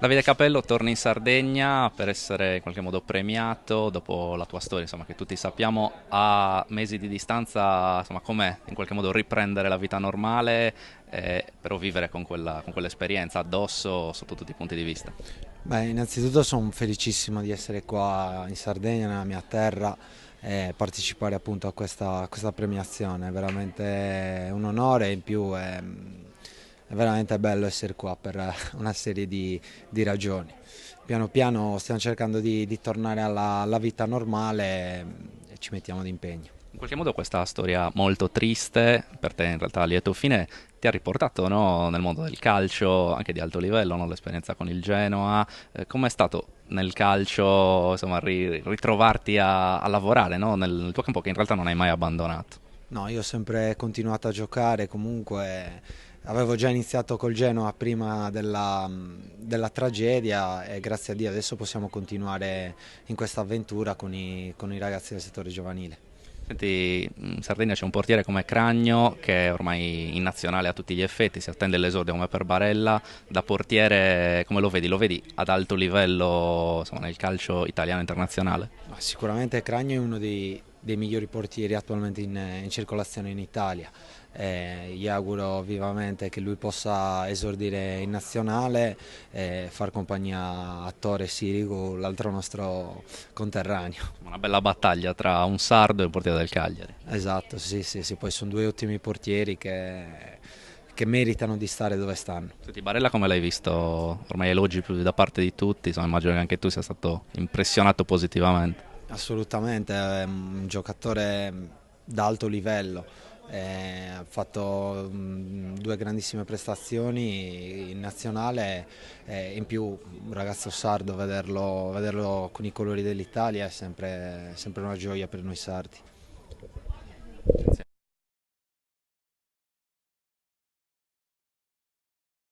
Davide Capello torna in Sardegna per essere in qualche modo premiato dopo la tua storia, insomma, che tutti sappiamo a mesi di distanza, insomma, com'è in qualche modo riprendere la vita normale, però vivere con quell'esperienza addosso sotto tutti i punti di vista. Beh, innanzitutto sono felicissimo di essere qua in Sardegna, nella mia terra, e partecipare appunto a questa premiazione. È veramente un onore e in più è veramente bello essere qua per una serie di ragioni. Piano piano stiamo cercando di tornare alla vita normale e ci mettiamo d'impegno. In qualche modo questa storia molto triste, per te in realtà a lieto fine, ti ha riportato, no, nel mondo del calcio, anche di alto livello, no? L'esperienza con il Genoa. Com'è stato nel calcio, insomma, ritrovarti a lavorare, no? Nel tuo campo che in realtà non hai mai abbandonato? No, io ho sempre continuato a giocare, comunque avevo già iniziato col Genoa prima della tragedia e grazie a Dio adesso possiamo continuare in questa avventura con i ragazzi del settore giovanile. Senti, in Sardegna c'è un portiere come Cragno che è ormai in nazionale a tutti gli effetti, si attende l'esordio come per Barella. Da portiere come lo vedi? Lo vedi ad alto livello, insomma, nel calcio italiano internazionale? Ma sicuramente Cragno è uno dei migliori portieri attualmente in circolazione in Italia. Gli auguro vivamente che lui possa esordire in nazionale e far compagnia a Tore Sirigu, l'altro nostro conterraneo. Una bella battaglia tra un sardo e il portiere del Cagliari. Esatto, sì, sì, sì, poi sono due ottimi portieri che meritano di stare dove stanno. Senti, Barella come l'hai visto? Ormai elogi più da parte di tutti, insomma, immagino che anche tu sia stato impressionato positivamente. Assolutamente, è un giocatore d'alto livello, ha fatto due grandissime prestazioni in nazionale e in più un ragazzo sardo, vederlo con i colori dell'Italia è sempre una gioia per noi sardi.